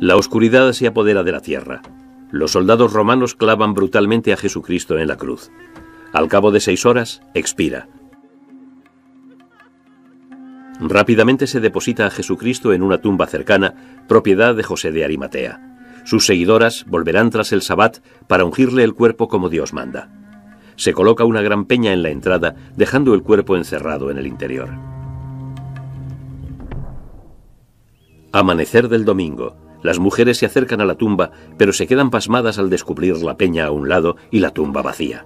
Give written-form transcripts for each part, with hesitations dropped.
La oscuridad se apodera de la tierra. Los soldados romanos clavan brutalmente a Jesucristo en la cruz. Al cabo de 6 horas, expira. Rápidamente se deposita a Jesucristo en una tumba cercana, propiedad de José de Arimatea. Sus seguidoras volverán tras el sabbat para ungirle el cuerpo como Dios manda. Se coloca una gran peña en la entrada, dejando el cuerpo encerrado en el interior. Amanecer del domingo. Las mujeres se acercan a la tumba, pero se quedan pasmadas al descubrir la peña a un lado y la tumba vacía.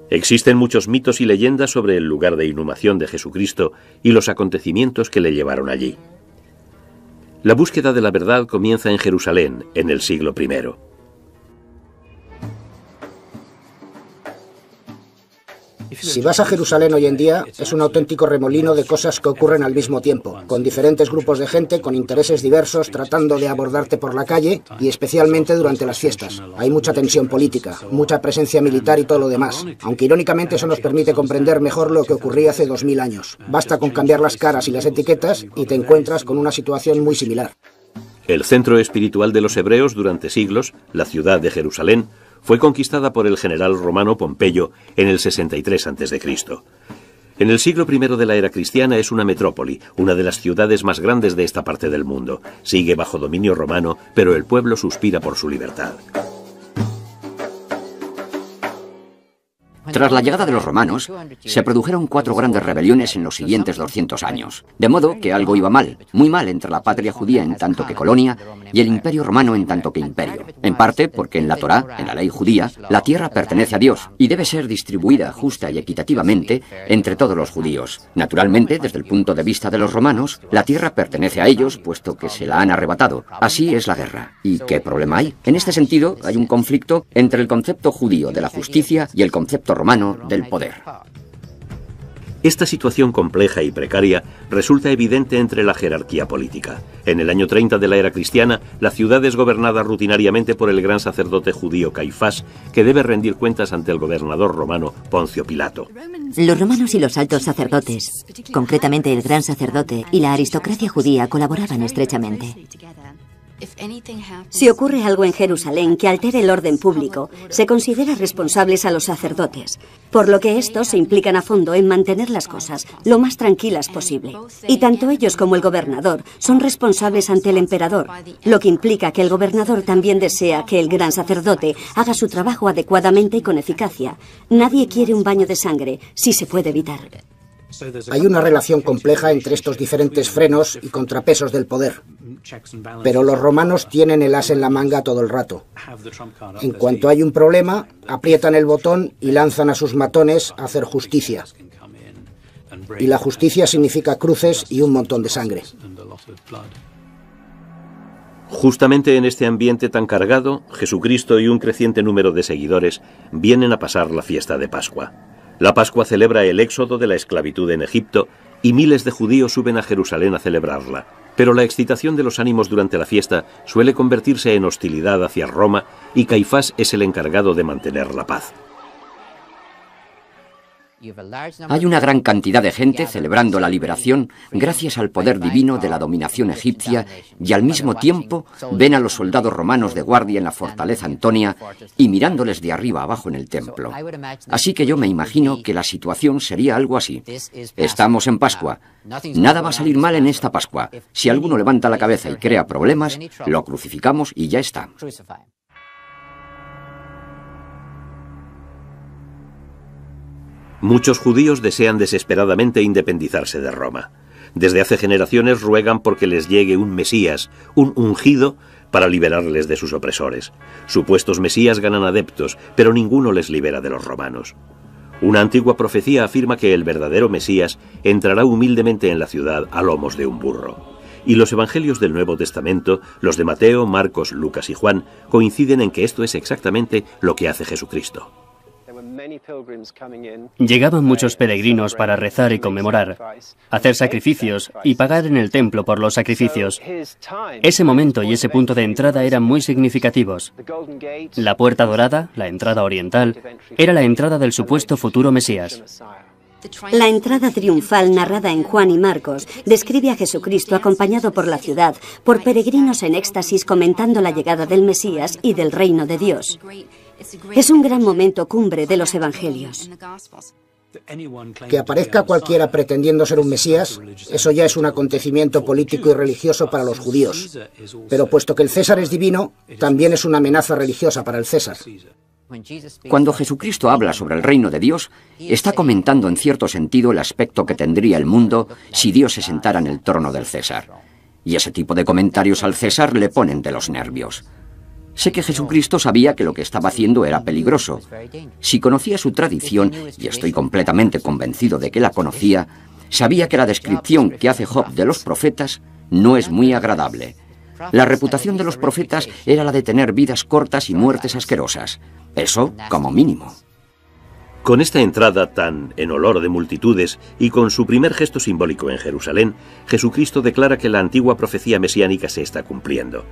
Existen muchos mitos y leyendas sobre el lugar de inhumación de Jesucristo y los acontecimientos que le llevaron allí. La búsqueda de la verdad comienza en Jerusalén, en el siglo I. Si vas a Jerusalén hoy en día, es un auténtico remolino de cosas que ocurren al mismo tiempo, con diferentes grupos de gente con intereses diversos tratando de abordarte por la calle y especialmente durante las fiestas. Hay mucha tensión política, mucha presencia militar y todo lo demás, aunque irónicamente eso nos permite comprender mejor lo que ocurría hace 2000 años. Basta con cambiar las caras y las etiquetas y te encuentras con una situación muy similar. El centro espiritual de los hebreos durante siglos, la ciudad de Jerusalén, fue conquistada por el general romano Pompeyo en el 63 a.C. En el siglo I de la era cristiana es una metrópoli, una de las ciudades más grandes de esta parte del mundo. Sigue bajo dominio romano, pero el pueblo suspira por su libertad. Tras la llegada de los romanos, se produjeron 4 grandes rebeliones en los siguientes 200 años. De modo que algo iba mal, muy mal entre la patria judía en tanto que colonia y el imperio romano en tanto que imperio. En parte porque en la Torá, en la ley judía, la tierra pertenece a Dios y debe ser distribuida justa y equitativamente entre todos los judíos. Naturalmente, desde el punto de vista de los romanos, la tierra pertenece a ellos, puesto que se la han arrebatado. Así es la guerra. ¿Y qué problema hay? En este sentido, hay un conflicto entre el concepto judío de la justicia y el concepto romano del poder. Esta situación compleja y precaria resulta evidente entre la jerarquía política. En el año 30 de la era cristiana, la ciudad es gobernada rutinariamente por el gran sacerdote judío Caifás, que debe rendir cuentas ante el gobernador romano Poncio Pilato. Los romanos y los altos sacerdotes, concretamente el gran sacerdote y la aristocracia judía, colaboraban estrechamente. Si ocurre algo en Jerusalén que altere el orden público, se considera responsables a los sacerdotes, por lo que estos se implican a fondo en mantener las cosas lo más tranquilas posible. Y tanto ellos como el gobernador son responsables ante el emperador, lo que implica que el gobernador también desea que el gran sacerdote haga su trabajo adecuadamente y con eficacia. Nadie quiere un baño de sangre, si se puede evitar. Hay una relación compleja entre estos diferentes frenos y contrapesos del poder. Pero los romanos tienen el as en la manga todo el rato. En cuanto hay un problema, aprietan el botón y lanzan a sus matones a hacer justicia. Y la justicia significa cruces y un montón de sangre. Justamente en este ambiente tan cargado, Jesucristo y un creciente número de seguidores vienen a pasar la fiesta de Pascua. La Pascua celebra el éxodo de la esclavitud en Egipto y miles de judíos suben a Jerusalén a celebrarla. Pero la excitación de los ánimos durante la fiesta suele convertirse en hostilidad hacia Roma y Caifás es el encargado de mantener la paz. Hay una gran cantidad de gente celebrando la liberación gracias al poder divino de la dominación egipcia y al mismo tiempo ven a los soldados romanos de guardia en la fortaleza Antonia y mirándoles de arriba abajo en el templo. Así que yo me imagino que la situación sería algo así. Estamos en Pascua. Nada va a salir mal en esta Pascua. Si alguno levanta la cabeza y crea problemas, lo crucificamos y ya está. Muchos judíos desean desesperadamente independizarse de Roma. Desde hace generaciones ruegan porque les llegue un Mesías, un ungido, para liberarles de sus opresores. Supuestos Mesías ganan adeptos, pero ninguno les libera de los romanos. Una antigua profecía afirma que el verdadero Mesías entrará humildemente en la ciudad a lomos de un burro. Y los evangelios del Nuevo Testamento, los de Mateo, Marcos, Lucas y Juan, coinciden en que esto es exactamente lo que hace Jesucristo. Llegaban muchos peregrinos para rezar y conmemorar, hacer sacrificios y pagar en el templo por los sacrificios. Ese momento y ese punto de entrada eran muy significativos. La puerta dorada, la entrada oriental, era la entrada del supuesto futuro Mesías. La entrada triunfal narrada en Juan y Marcos describe a Jesucristo acompañado por la ciudad, por peregrinos en éxtasis comentando la llegada del Mesías y del reino de Dios. Es un gran momento cumbre de los evangelios. Que aparezca cualquiera pretendiendo ser un Mesías, eso ya es un acontecimiento político y religioso para los judíos. Pero puesto que el César es divino, también es una amenaza religiosa para el César. Cuando Jesucristo habla sobre el reino de Dios, está comentando en cierto sentido el aspecto que tendría el mundo si Dios se sentara en el trono del César. Y ese tipo de comentarios al César le ponen de los nervios. Sé que Jesucristo sabía que lo que estaba haciendo era peligroso. Si conocía su tradición, y estoy completamente convencido de que la conocía, sabía que la descripción que hace Job de los profetas no es muy agradable. La reputación de los profetas era la de tener vidas cortas y muertes asquerosas. Eso como mínimo. Con esta entrada tan en olor de multitudes y con su primer gesto simbólico en Jerusalén, Jesucristo declara que la antigua profecía mesiánica se está cumpliendo.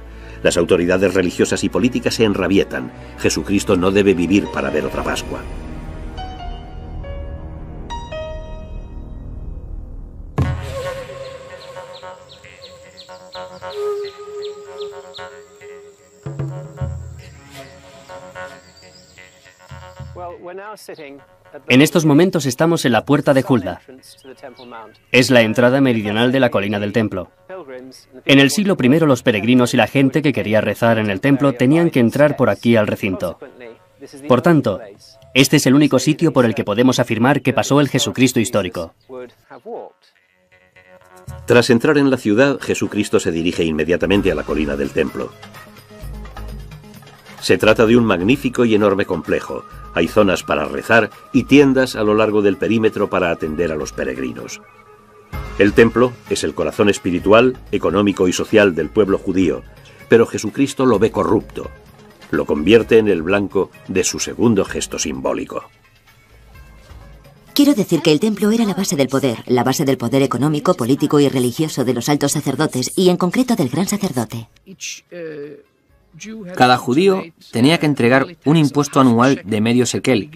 Las autoridades religiosas y políticas se enrabietan. Jesucristo no debe vivir para ver otra Pascua. En estos momentos estamos en la puerta de Hulda. Es la entrada meridional de la colina del templo. En el siglo I los peregrinos y la gente que quería rezar en el templo tenían que entrar por aquí al recinto. Por tanto, este es el único sitio por el que podemos afirmar que pasó el Jesucristo histórico. Tras entrar en la ciudad, Jesucristo se dirige inmediatamente a la colina del templo. Se trata de un magnífico y enorme complejo. Hay zonas para rezar y tiendas a lo largo del perímetro para atender a los peregrinos. El templo es el corazón espiritual, económico y social del pueblo judío, pero Jesucristo lo ve corrupto. Lo convierte en el blanco de su segundo gesto simbólico. Quiero decir que el templo era la base del poder económico, político y religioso de los altos sacerdotes y en concreto del gran sacerdote. Cada judío tenía que entregar un impuesto anual de medio shekel,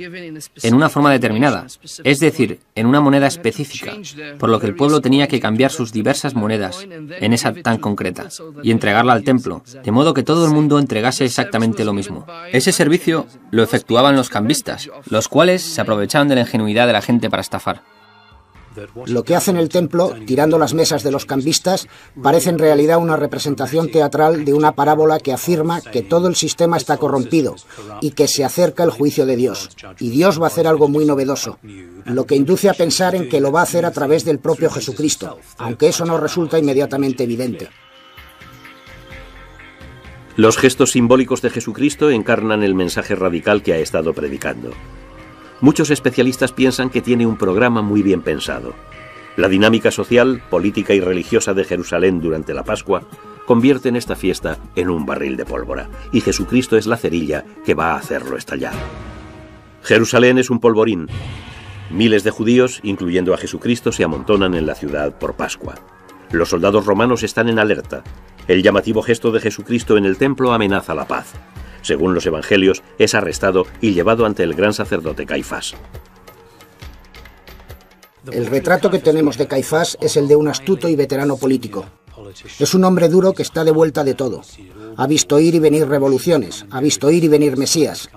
en una forma determinada, es decir, en una moneda específica, por lo que el pueblo tenía que cambiar sus diversas monedas en esa tan concreta y entregarla al templo, de modo que todo el mundo entregase exactamente lo mismo. Ese servicio lo efectuaban los cambistas, los cuales se aprovechaban de la ingenuidad de la gente para estafar. Lo que hace en el templo, tirando las mesas de los cambistas, parece en realidad una representación teatral de una parábola que afirma que todo el sistema está corrompido y que se acerca el juicio de Dios. Y Dios va a hacer algo muy novedoso, lo que induce a pensar en que lo va a hacer a través del propio Jesucristo, aunque eso no resulta inmediatamente evidente. Los gestos simbólicos de Jesucristo encarnan el mensaje radical que ha estado predicando. Muchos especialistas piensan que tiene un programa muy bien pensado. La dinámica social, política y religiosa de Jerusalén durante la Pascua convierten esta fiesta en un barril de pólvora, y Jesucristo es la cerilla que va a hacerlo estallar. Jerusalén es un polvorín. Miles de judíos, incluyendo a Jesucristo, se amontonan en la ciudad por Pascua. Los soldados romanos están en alerta. El llamativo gesto de Jesucristo en el templo amenaza la paz. Según los evangelios, es arrestado y llevado ante el gran sacerdote Caifás. El retrato que tenemos de Caifás es el de un astuto y veterano político. Es un hombre duro que está de vuelta de todo. Ha visto ir y venir revoluciones, ha visto ir y venir mesías.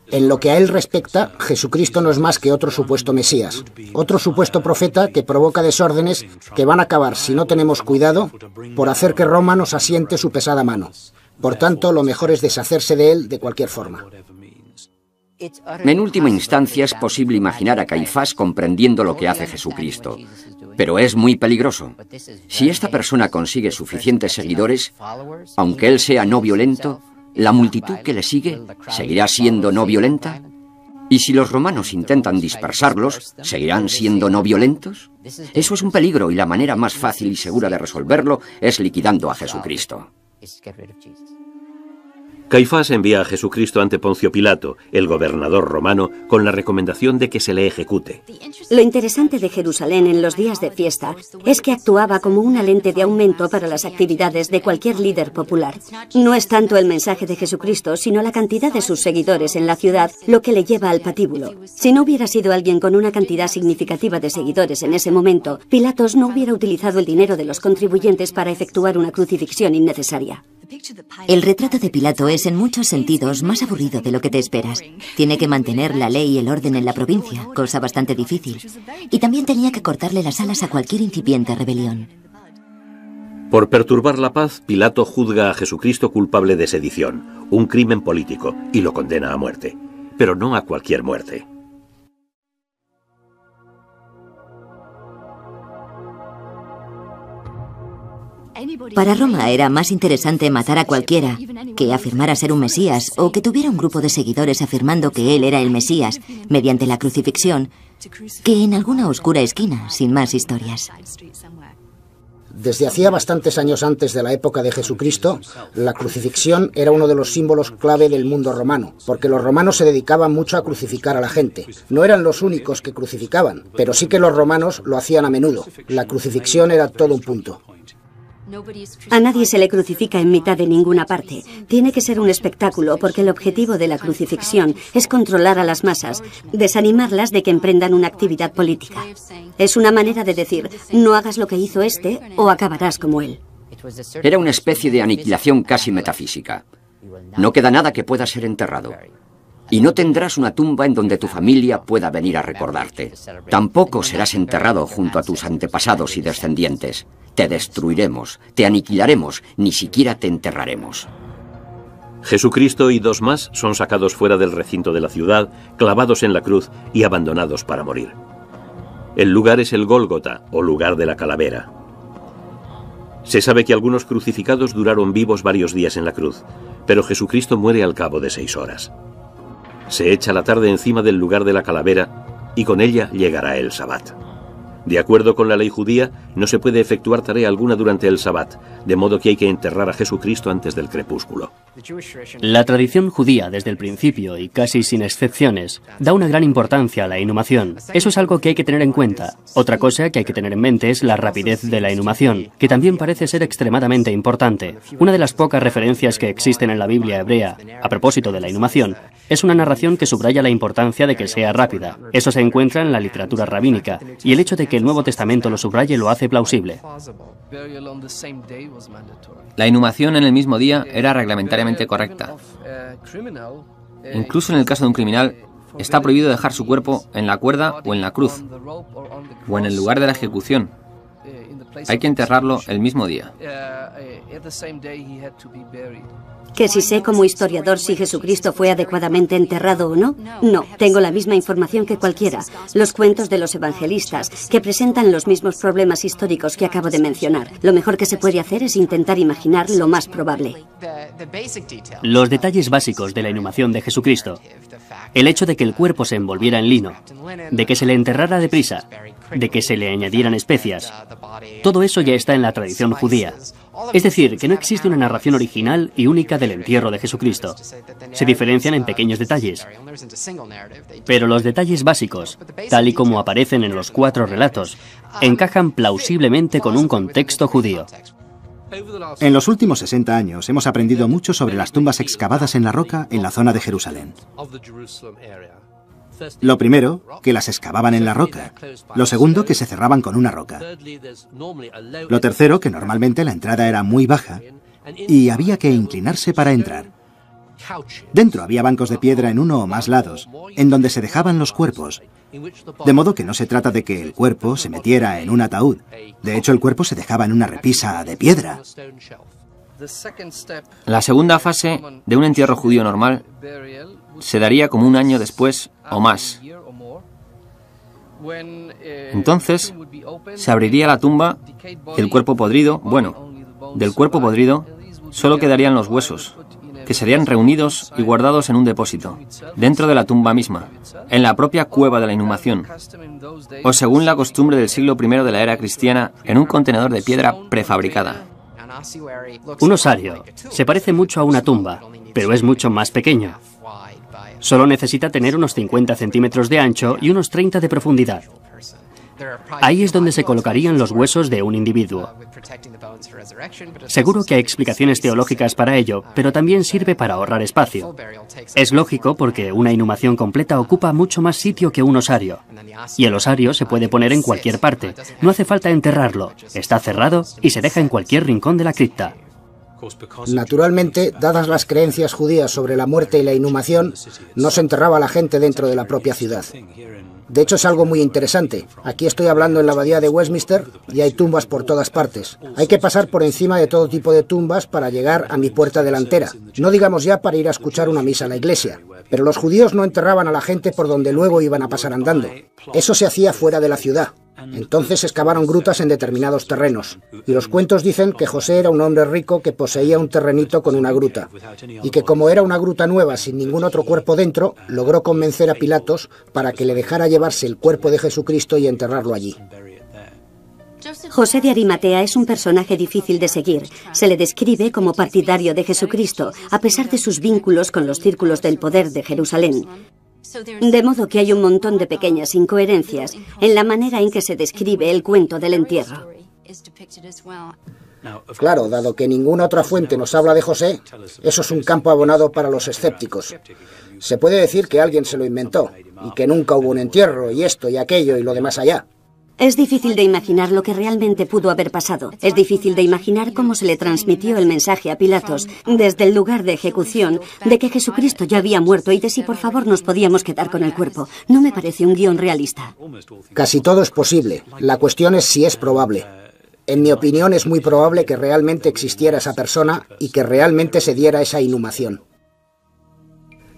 En lo que a él respecta, Jesucristo no es más que otro supuesto mesías, otro supuesto profeta que provoca desórdenes que van a acabar, si no tenemos cuidado, por hacer que Roma nos asiente su pesada mano. Por tanto, lo mejor es deshacerse de él de cualquier forma. En última instancia es posible imaginar a Caifás comprendiendo lo que hace Jesucristo, pero es muy peligroso. Si esta persona consigue suficientes seguidores, aunque él sea no violento, ¿la multitud que le sigue seguirá siendo no violenta? ¿Y si los romanos intentan dispersarlos, seguirán siendo no violentos? Eso es un peligro y la manera más fácil y segura de resolverlo es liquidando a Jesucristo. Caifás envía a Jesucristo ante Poncio Pilato, el gobernador romano, con la recomendación de que se le ejecute. Lo interesante de Jerusalén en los días de fiesta es que actuaba como una lente de aumento para las actividades de cualquier líder popular. No es tanto el mensaje de Jesucristo, sino la cantidad de sus seguidores en la ciudad lo que le lleva al patíbulo. Si no hubiera sido alguien con una cantidad significativa de seguidores en ese momento, Pilatos no hubiera utilizado el dinero de los contribuyentes para efectuar una crucifixión innecesaria. El retrato de Pilato es en muchos sentidos más aburrido de lo que te esperas. Tiene que mantener la ley y el orden en la provincia, cosa bastante difícil. Y también tenía que cortarle las alas a cualquier incipiente rebelión. Por perturbar la paz, Pilato juzga a Jesucristo culpable de sedición, un crimen político, y lo condena a muerte. Pero no a cualquier muerte. Para Roma era más interesante matar a cualquiera que afirmara ser un Mesías o que tuviera un grupo de seguidores afirmando que él era el Mesías mediante la crucifixión que en alguna oscura esquina, sin más historias. Desde hacía bastantes años antes de la época de Jesucristo, la crucifixión era uno de los símbolos clave del mundo romano, porque los romanos se dedicaban mucho a crucificar a la gente. No eran los únicos que crucificaban, pero sí que los romanos lo hacían a menudo. La crucifixión era todo un punto. A nadie se le crucifica en mitad de ninguna parte. Tiene que ser un espectáculo porque el objetivo de la crucifixión es controlar a las masas, desanimarlas de que emprendan una actividad política. Es una manera de decir, no hagas lo que hizo este o acabarás como él. Era una especie de aniquilación casi metafísica. No queda nada que pueda ser enterrado. Y no tendrás una tumba en donde tu familia pueda venir a recordarte. Tampoco serás enterrado junto a tus antepasados y descendientes. Te destruiremos, te aniquilaremos, ni siquiera te enterraremos. Jesucristo y dos más son sacados fuera del recinto de la ciudad, clavados en la cruz y abandonados para morir. El lugar es el Gólgota, o lugar de la calavera. Se sabe que algunos crucificados duraron vivos varios días en la cruz, pero Jesucristo muere al cabo de 6 horas. Se echa la tarde encima del lugar de la calavera y con ella llegará el Sabbat. De acuerdo con la ley judía, no se puede efectuar tarea alguna durante el Sabbat, de modo que hay que enterrar a Jesucristo antes del crepúsculo. La tradición judía, desde el principio y casi sin excepciones, da una gran importancia a la inhumación. Eso es algo que hay que tener en cuenta. Otra cosa que hay que tener en mente es la rapidez de la inhumación, que también parece ser extremadamente importante. Una de las pocas referencias que existen en la Biblia hebrea, a propósito de la inhumación, es una narración que subraya la importancia de que sea rápida. Eso se encuentra en la literatura rabínica, y el hecho de que el Nuevo Testamento lo subraye lo hace plausible. La inhumación en el mismo día era reglamentariamente correcta. Incluso en el caso de un criminal, está prohibido dejar su cuerpo en la cuerda o en la cruz, o en el lugar de la ejecución. Hay que enterrarlo el mismo día. ¿Que si sé como historiador si Jesucristo fue adecuadamente enterrado o no? No, tengo la misma información que cualquiera. Los cuentos de los evangelistas, que presentan los mismos problemas históricos que acabo de mencionar. Lo mejor que se puede hacer es intentar imaginar lo más probable. Los detalles básicos de la inhumación de Jesucristo. El hecho de que el cuerpo se envolviera en lino, de que se le enterrara deprisa, de que se le añadieran especias. Todo eso ya está en la tradición judía. Es decir, que no existe una narración original y única del entierro de Jesucristo. Se diferencian en pequeños detalles. Pero los detalles básicos, tal y como aparecen en los 4 relatos, encajan plausiblemente con un contexto judío. En los últimos 60 años hemos aprendido mucho sobre las tumbas excavadas en la roca en la zona de Jerusalén. Lo primero, que las excavaban en la roca. Lo segundo, que se cerraban con una roca. Lo tercero, que normalmente la entrada era muy baja y había que inclinarse para entrar. Dentro había bancos de piedra en uno o más lados, en donde se dejaban los cuerpos. De modo que no se trata de que el cuerpo se metiera en un ataúd. De hecho, el cuerpo se dejaba en una repisa de piedra. La segunda fase de un entierro judío normal se daría como un año después o más. Entonces, se abriría la tumba y el cuerpo podrido, del cuerpo podrido solo quedarían los huesos, que serían reunidos y guardados en un depósito, dentro de la tumba misma, en la propia cueva de la inhumación, o según la costumbre del siglo I de la era cristiana, en un contenedor de piedra prefabricada. Un osario se parece mucho a una tumba, pero es mucho más pequeño. Solo necesita tener unos 50 centímetros de ancho y unos 30 de profundidad. Ahí es donde se colocarían los huesos de un individuo. Seguro que hay explicaciones teológicas para ello, pero también sirve para ahorrar espacio. Es lógico porque una inhumación completa ocupa mucho más sitio que un osario. Y el osario se puede poner en cualquier parte. No hace falta enterrarlo. Está cerrado y se deja en cualquier rincón de la cripta. Naturalmente, dadas las creencias judías sobre la muerte y la inhumación, no se enterraba a la gente dentro de la propia ciudad. De hecho, es algo muy interesante. Aquí estoy hablando en la abadía de Westminster y hay tumbas por todas partes. Hay que pasar por encima de todo tipo de tumbas para llegar a mi puerta delantera. No digamos ya para ir a escuchar una misa a la iglesia. Pero los judíos no enterraban a la gente por donde luego iban a pasar andando. Eso se hacía fuera de la ciudad. Entonces excavaron grutas en determinados terrenos. Y los cuentos dicen que José era un hombre rico que poseía un terrenito con una gruta. Y que como era una gruta nueva sin ningún otro cuerpo dentro, logró convencer a Pilatos para que le dejara llevarse el cuerpo de Jesucristo y enterrarlo allí. José de Arimatea es un personaje difícil de seguir. Se le describe como partidario de Jesucristo, a pesar de sus vínculos con los círculos del poder de Jerusalén. De modo que hay un montón de pequeñas incoherencias en la manera en que se describe el cuento del entierro. Claro, dado que ninguna otra fuente nos habla de José, eso es un campo abonado para los escépticos. Se puede decir que alguien se lo inventó, y que nunca hubo un entierro, y esto y aquello y lo demás allá. Es difícil de imaginar lo que realmente pudo haber pasado. Es difícil de imaginar cómo se le transmitió el mensaje a Pilatos desde el lugar de ejecución de que Jesucristo ya había muerto y de si por favor nos podíamos quedar con el cuerpo. No me parece un guión realista. Casi todo es posible. La cuestión es si es probable. En mi opinión es muy probable que realmente existiera esa persona y que realmente se diera esa inhumación.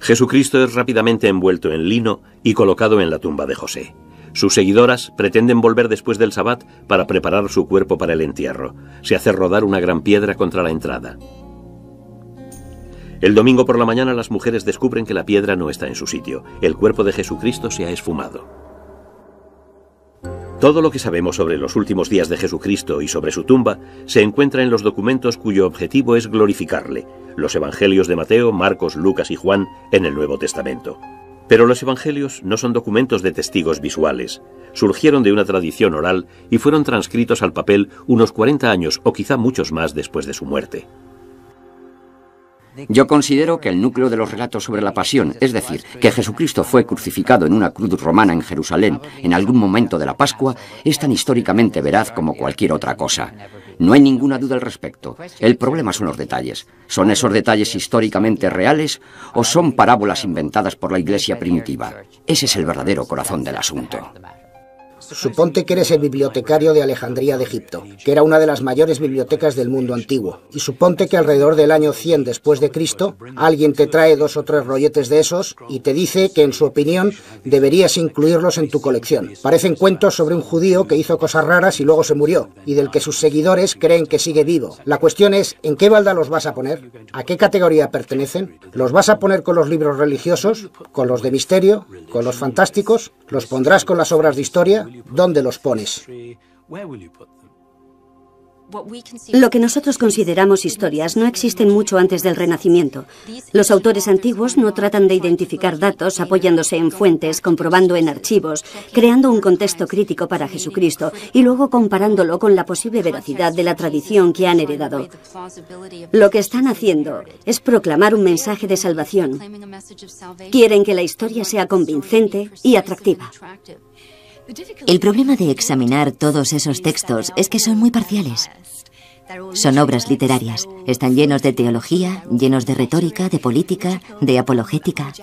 Jesucristo es rápidamente envuelto en lino y colocado en la tumba de José. Sus seguidoras pretenden volver después del Sabbat para preparar su cuerpo para el entierro. Se hace rodar una gran piedra contra la entrada. El domingo por la mañana las mujeres descubren que la piedra no está en su sitio. El cuerpo de Jesucristo se ha esfumado. Todo lo que sabemos sobre los últimos días de Jesucristo y sobre su tumba se encuentra en los documentos cuyo objetivo es glorificarle, los evangelios de Mateo, Marcos, Lucas y Juan en el Nuevo Testamento. Pero los evangelios no son documentos de testigos visuales. Surgieron de una tradición oral y fueron transcritos al papel unos 40 años o quizá muchos más después de su muerte. Yo considero que el núcleo de los relatos sobre la pasión, es decir, que Jesucristo fue crucificado en una cruz romana en Jerusalén en algún momento de la Pascua, es tan históricamente veraz como cualquier otra cosa. No hay ninguna duda al respecto. El problema son los detalles. ¿Son esos detalles históricamente reales o son parábolas inventadas por la Iglesia primitiva? Ese es el verdadero corazón del asunto. Suponte que eres el bibliotecario de Alejandría de Egipto, que era una de las mayores bibliotecas del mundo antiguo. Y suponte que alrededor del año 100 después de Cristo, alguien te trae 2 o 3 rolletes de esos y te dice que en su opinión deberías incluirlos en tu colección. Parecen cuentos sobre un judío que hizo cosas raras y luego se murió, y del que sus seguidores creen que sigue vivo. La cuestión es, ¿en qué balda los vas a poner? ¿A qué categoría pertenecen? ¿Los vas a poner con los libros religiosos? ¿Con los de misterio? ¿Con los fantásticos? ¿Los pondrás con las obras de historia? ¿Dónde los pones? Lo que nosotros consideramos historias no existen mucho antes del Renacimiento. Los autores antiguos no tratan de identificar datos apoyándose en fuentes, comprobando en archivos, creando un contexto crítico para Jesucristo y luego comparándolo con la posible veracidad de la tradición que han heredado. Lo que están haciendo es proclamar un mensaje de salvación. Quieren que la historia sea convincente y atractiva. El problema de examinar todos esos textos es que son muy parciales. Son obras literarias. Están llenos de teología, llenos de retórica, de política, de apologética.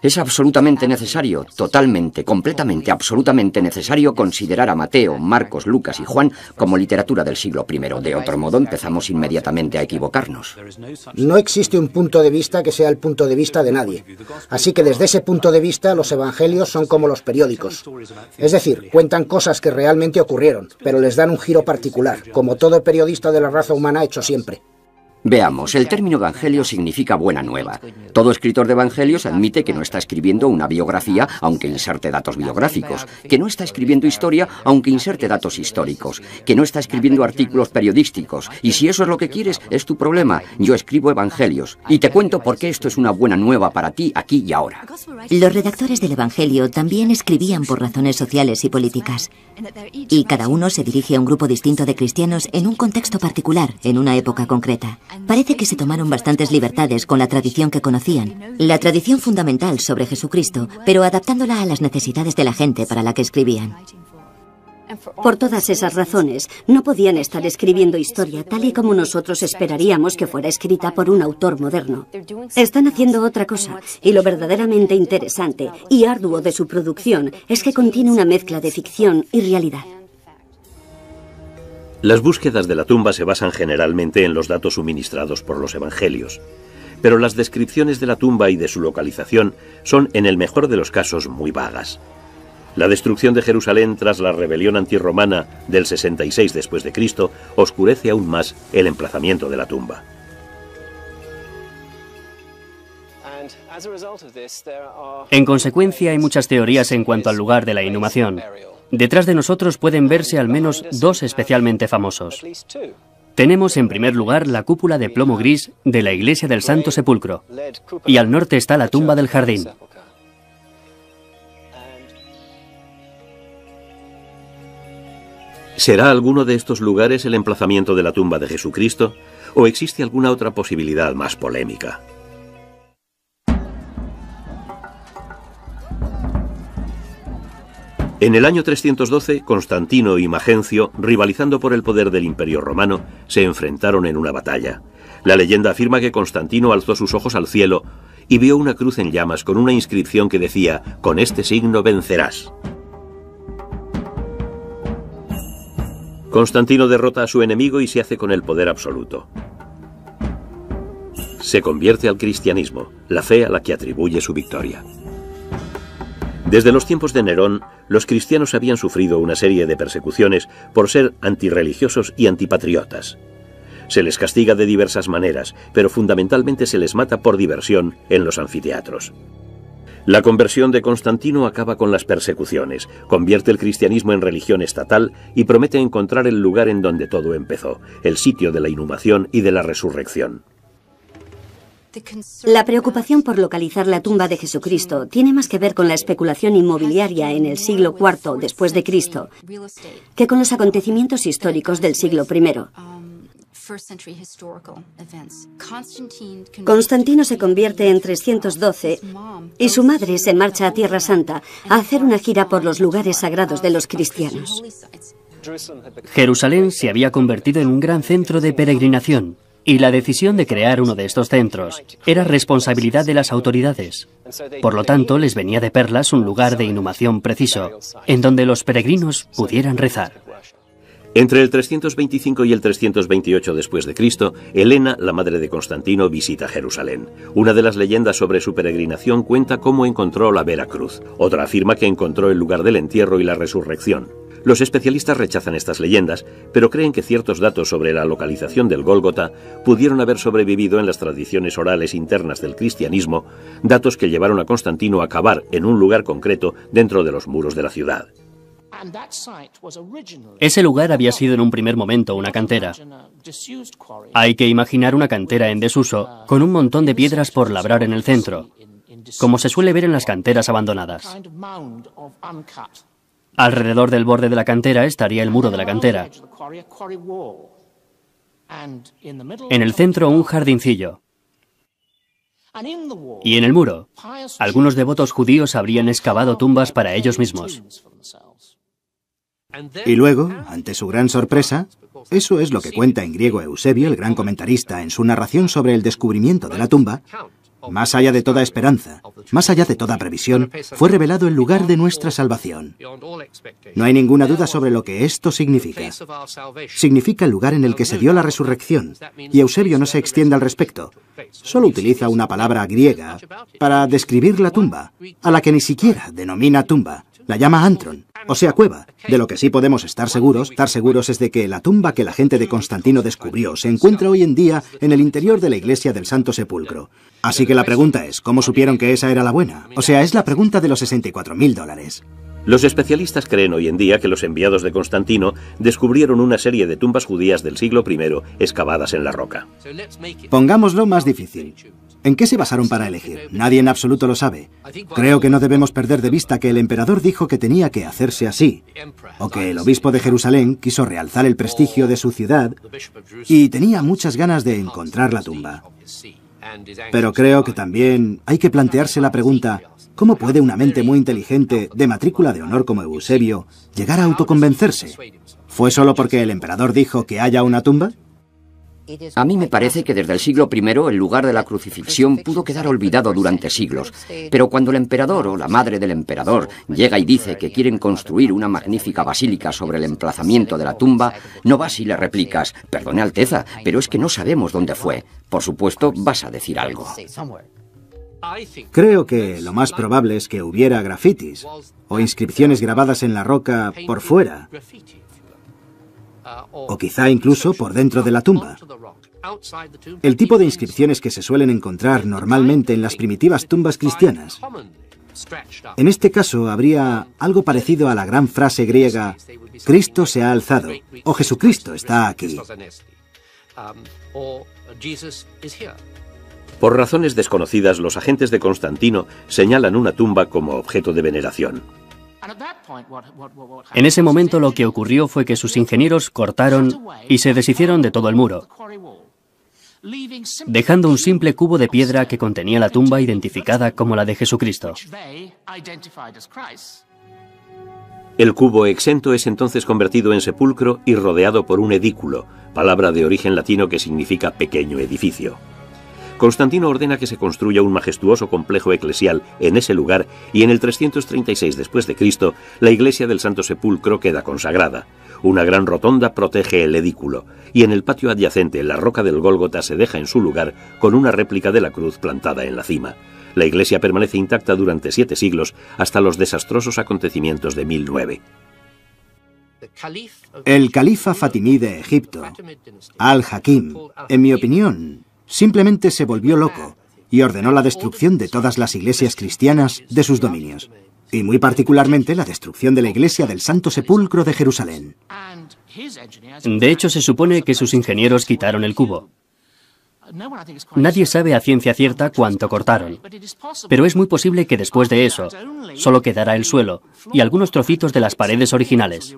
Es absolutamente necesario, totalmente, completamente, absolutamente necesario considerar a Mateo, Marcos, Lucas y Juan como literatura del siglo I. De otro modo, empezamos inmediatamente a equivocarnos. No existe un punto de vista que sea el punto de vista de nadie. Así que desde ese punto de vista, los evangelios son como los periódicos. Es decir, cuentan cosas que realmente ocurrieron, pero les dan un giro particular, como todo periodista de la raza humana ha hecho siempre. Veamos, el término evangelio significa buena nueva. Todo escritor de evangelios admite que no está escribiendo una biografía, aunque inserte datos biográficos, que no está escribiendo historia, aunque inserte datos históricos, que no está escribiendo artículos periodísticos. Y si eso es lo que quieres, es tu problema. Yo escribo evangelios y te cuento por qué esto es una buena nueva para ti aquí y ahora. Los redactores del evangelio también escribían por razones sociales y políticas. Y cada uno se dirige a un grupo distinto de cristianos en un contexto particular, en una época concreta. Parece que se tomaron bastantes libertades con la tradición que conocían, la tradición fundamental sobre Jesucristo, pero adaptándola a las necesidades de la gente para la que escribían. Por todas esas razones, no podían estar escribiendo historia tal y como nosotros esperaríamos que fuera escrita por un autor moderno. Están haciendo otra cosa, y lo verdaderamente interesante y arduo de su producción es que contiene una mezcla de ficción y realidad. Las búsquedas de la tumba se basan generalmente en los datos suministrados por los evangelios, pero las descripciones de la tumba y de su localización son, en el mejor de los casos, muy vagas. La destrucción de Jerusalén tras la rebelión antirromana del 66 después de Cristo oscurece aún más el emplazamiento de la tumba. En consecuencia, hay muchas teorías en cuanto al lugar de la inhumación. Detrás de nosotros pueden verse al menos dos especialmente famosos. Tenemos en primer lugar la cúpula de plomo gris de la iglesia del Santo Sepulcro, y al norte está la tumba del jardín. ¿Será alguno de estos lugares el emplazamiento de la tumba de Jesucristo? ¿O existe alguna otra posibilidad más polémica? En el año 312, Constantino y Magencio, rivalizando por el poder del Imperio Romano, se enfrentaron en una batalla. La leyenda afirma que Constantino alzó sus ojos al cielo y vio una cruz en llamas con una inscripción que decía: «Con este signo vencerás». Constantino derrota a su enemigo y se hace con el poder absoluto. Se convierte al cristianismo, la fe a la que atribuye su victoria. Desde los tiempos de Nerón, los cristianos habían sufrido una serie de persecuciones por ser antirreligiosos y antipatriotas. Se les castiga de diversas maneras, pero fundamentalmente se les mata por diversión en los anfiteatros. La conversión de Constantino acaba con las persecuciones, convierte el cristianismo en religión estatal y promete encontrar el lugar en donde todo empezó, el sitio de la inhumación y de la resurrección. La preocupación por localizar la tumba de Jesucristo tiene más que ver con la especulación inmobiliaria en el siglo IV después de Cristo que con los acontecimientos históricos del siglo I. Constantino se convierte en 312 y su madre se marcha a Tierra Santa a hacer una gira por los lugares sagrados de los cristianos. Jerusalén se había convertido en un gran centro de peregrinación y la decisión de crear uno de estos centros era responsabilidad de las autoridades. Por lo tanto, les venía de perlas un lugar de inhumación preciso, en donde los peregrinos pudieran rezar. Entre el 325 y el 328 después de Cristo, Helena, la madre de Constantino, visita Jerusalén. Una de las leyendas sobre su peregrinación cuenta cómo encontró la Vera Cruz. Otra afirma que encontró el lugar del entierro y la resurrección. Los especialistas rechazan estas leyendas, pero creen que ciertos datos sobre la localización del Gólgota pudieron haber sobrevivido en las tradiciones orales internas del cristianismo, datos que llevaron a Constantino a cavar en un lugar concreto dentro de los muros de la ciudad. Ese lugar había sido en un primer momento una cantera. Hay que imaginar una cantera en desuso, con un montón de piedras por labrar en el centro, como se suele ver en las canteras abandonadas. Alrededor del borde de la cantera estaría el muro de la cantera. En el centro un jardincillo. Y en el muro, algunos devotos judíos habrían excavado tumbas para ellos mismos. Y luego, ante su gran sorpresa, eso es lo que cuenta en griego Eusebio, el gran comentarista, en su narración sobre el descubrimiento de la tumba. Más allá de toda esperanza, más allá de toda previsión, fue revelado el lugar de nuestra salvación. No hay ninguna duda sobre lo que esto significa. Significa el lugar en el que se dio la resurrección, y Eusebio no se extiende al respecto. Solo utiliza una palabra griega para describir la tumba, a la que ni siquiera denomina tumba. La llama antron, o sea, cueva. De lo que sí podemos estar seguros es de que la tumba que la gente de Constantino descubrió se encuentra hoy en día en el interior de la iglesia del Santo Sepulcro. Así que la pregunta es, ¿cómo supieron que esa era la buena? O sea, es la pregunta de los $64.000. Los especialistas creen hoy en día que los enviados de Constantino descubrieron una serie de tumbas judías del siglo I excavadas en la roca. Pongámoslo más difícil. ¿En qué se basaron para elegir? Nadie en absoluto lo sabe. Creo que no debemos perder de vista que el emperador dijo que tenía que hacerse así, o que el obispo de Jerusalén quiso realzar el prestigio de su ciudad y tenía muchas ganas de encontrar la tumba. Pero creo que también hay que plantearse la pregunta, ¿cómo puede una mente muy inteligente, de matrícula de honor como Eusebio, llegar a autoconvencerse? ¿Fue solo porque el emperador dijo que haya una tumba? A mí me parece que desde el siglo I el lugar de la crucifixión pudo quedar olvidado durante siglos, pero cuando el emperador o la madre del emperador llega y dice que quieren construir una magnífica basílica sobre el emplazamiento de la tumba, no vas y le replicas, perdone Alteza, pero es que no sabemos dónde fue. Por supuesto, vas a decir algo. Creo que lo más probable es que hubiera grafitis o inscripciones grabadas en la roca por fuera, o quizá incluso por dentro de la tumba. El tipo de inscripciones que se suelen encontrar normalmente en las primitivas tumbas cristianas. En este caso habría algo parecido a la gran frase griega, Cristo se ha alzado, o Jesucristo está aquí. Por razones desconocidas, los agentes de Constantino señalan una tumba como objeto de veneración. En ese momento lo que ocurrió fue que sus ingenieros cortaron y se deshicieron de todo el muro, dejando un simple cubo de piedra que contenía la tumba identificada como la de Jesucristo. El cubo exento es entonces convertido en sepulcro y rodeado por un edículo, palabra de origen latino que significa pequeño edificio. Constantino ordena que se construya un majestuoso complejo eclesial en ese lugar y en el 336 después de Cristo la iglesia del Santo Sepulcro queda consagrada. Una gran rotonda protege el edículo y en el patio adyacente la roca del Gólgota se deja en su lugar con una réplica de la cruz plantada en la cima. La iglesia permanece intacta durante 7 siglos hasta los desastrosos acontecimientos de 1009. El califa fatimí de Egipto, Al-Hakim, en mi opinión, simplemente se volvió loco y ordenó la destrucción de todas las iglesias cristianas de sus dominios, y muy particularmente la destrucción de la iglesia del Santo Sepulcro de Jerusalén. De hecho, se supone que sus ingenieros quitaron el cubo. Nadie sabe a ciencia cierta cuánto cortaron, pero es muy posible que después de eso solo quedará el suelo y algunos trocitos de las paredes originales.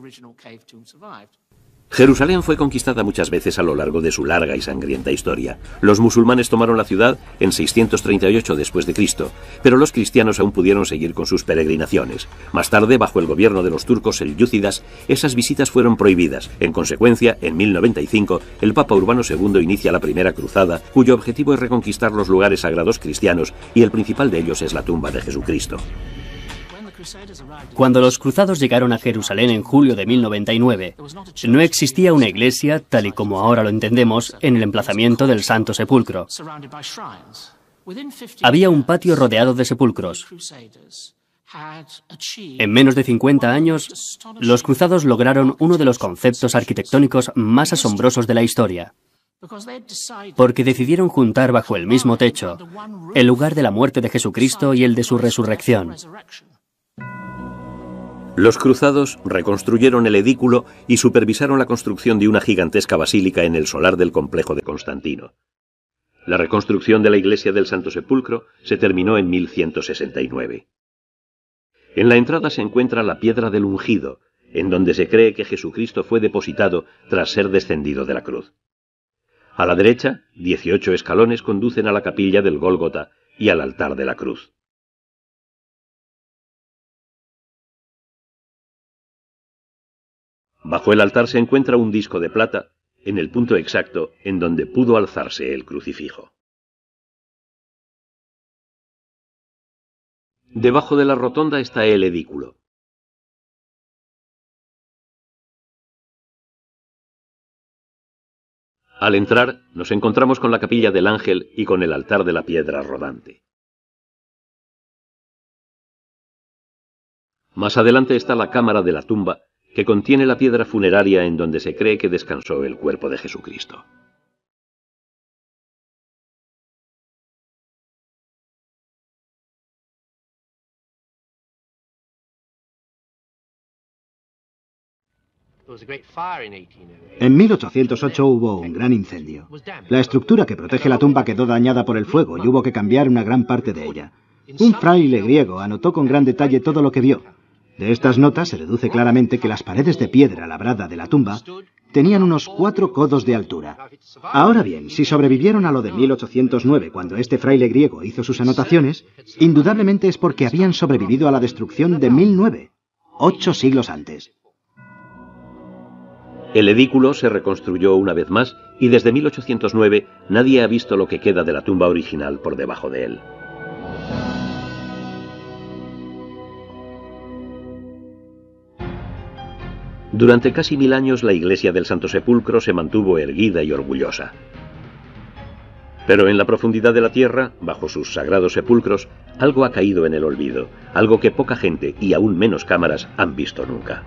Jerusalén fue conquistada muchas veces a lo largo de su larga y sangrienta historia. Los musulmanes tomaron la ciudad en 638 después de Cristo, pero los cristianos aún pudieron seguir con sus peregrinaciones. Más tarde, bajo el gobierno de los turcos selyúcidas, esas visitas fueron prohibidas. En consecuencia, en 1095, el Papa Urbano II inicia la primera cruzada, cuyo objetivo es reconquistar los lugares sagrados cristianos, y el principal de ellos es la tumba de Jesucristo. Cuando los cruzados llegaron a Jerusalén en julio de 1099, no existía una iglesia, tal y como ahora lo entendemos, en el emplazamiento del Santo Sepulcro. Había un patio rodeado de sepulcros. En menos de 50 años, los cruzados lograron uno de los conceptos arquitectónicos más asombrosos de la historia, porque decidieron juntar bajo el mismo techo el lugar de la muerte de Jesucristo y el de su resurrección. Los cruzados reconstruyeron el edículo y supervisaron la construcción de una gigantesca basílica en el solar del complejo de Constantino. La reconstrucción de la iglesia del Santo Sepulcro se terminó en 1169. En la entrada se encuentra la piedra del ungido, en donde se cree que Jesucristo fue depositado tras ser descendido de la cruz. A la derecha, 18 escalones conducen a la capilla del Gólgota y al altar de la cruz. Bajo el altar se encuentra un disco de plata, en el punto exacto en donde pudo alzarse el crucifijo. Debajo de la rotonda está el edículo. Al entrar, nos encontramos con la capilla del Ángel y con el altar de la piedra rodante. Más adelante está la cámara de la tumba, que contiene la piedra funeraria en donde se cree que descansó el cuerpo de Jesucristo. En 1808 hubo un gran incendio. La estructura que protege la tumba quedó dañada por el fuego y hubo que cambiar una gran parte de ella. Un fraile griego anotó con gran detalle todo lo que vio. De estas notas se deduce claramente que las paredes de piedra labrada de la tumba tenían unos 4 codos de altura. Ahora bien, si sobrevivieron a lo de 1809, cuando este fraile griego hizo sus anotaciones, indudablemente es porque habían sobrevivido a la destrucción de 1009, 8 siglos antes. El edículo se reconstruyó una vez más y desde 1809 nadie ha visto lo que queda de la tumba original por debajo de él. Durante casi 1000 años la iglesia del Santo Sepulcro se mantuvo erguida y orgullosa. Pero en la profundidad de la tierra, bajo sus sagrados sepulcros, algo ha caído en el olvido, algo que poca gente y aún menos cámaras han visto nunca.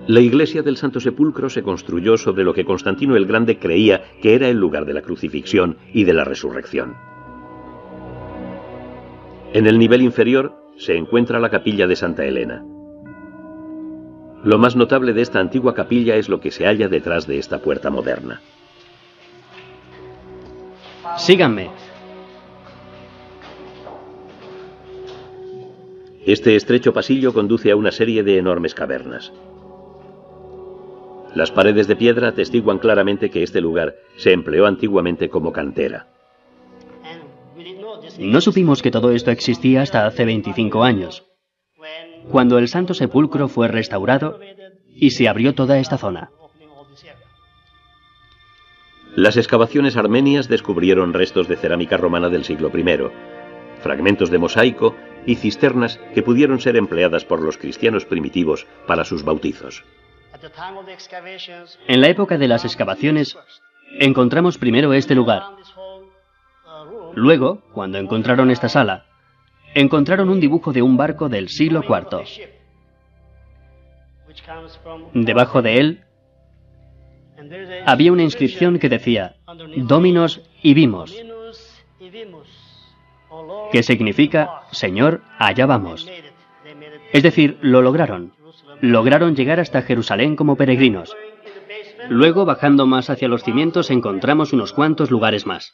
La iglesia del Santo Sepulcro se construyó sobre lo que Constantino el Grande creía que era el lugar de la crucifixión y de la resurrección. En el nivel inferior se encuentra la capilla de Santa Elena. Lo más notable de esta antigua capilla es lo que se halla detrás de esta puerta moderna. Síganme. Este estrecho pasillo conduce a una serie de enormes cavernas. Las paredes de piedra atestiguan claramente que este lugar se empleó antiguamente como cantera. No supimos que todo esto existía hasta hace 25 años, cuando el Santo Sepulcro fue restaurado y se abrió toda esta zona. Las excavaciones armenias descubrieron restos de cerámica romana del siglo I, fragmentos de mosaico y cisternas que pudieron ser empleadas por los cristianos primitivos para sus bautizos. En la época de las excavaciones, encontramos primero este lugar. Luego, cuando encontraron esta sala, encontraron un dibujo de un barco del siglo IV. Debajo de él había una inscripción que decía Dominos y vimos, que significa Señor, allá vamos. Es decir, lo lograron. Lograron llegar hasta Jerusalén como peregrinos. Luego, bajando más hacia los cimientos, encontramos unos cuantos lugares más.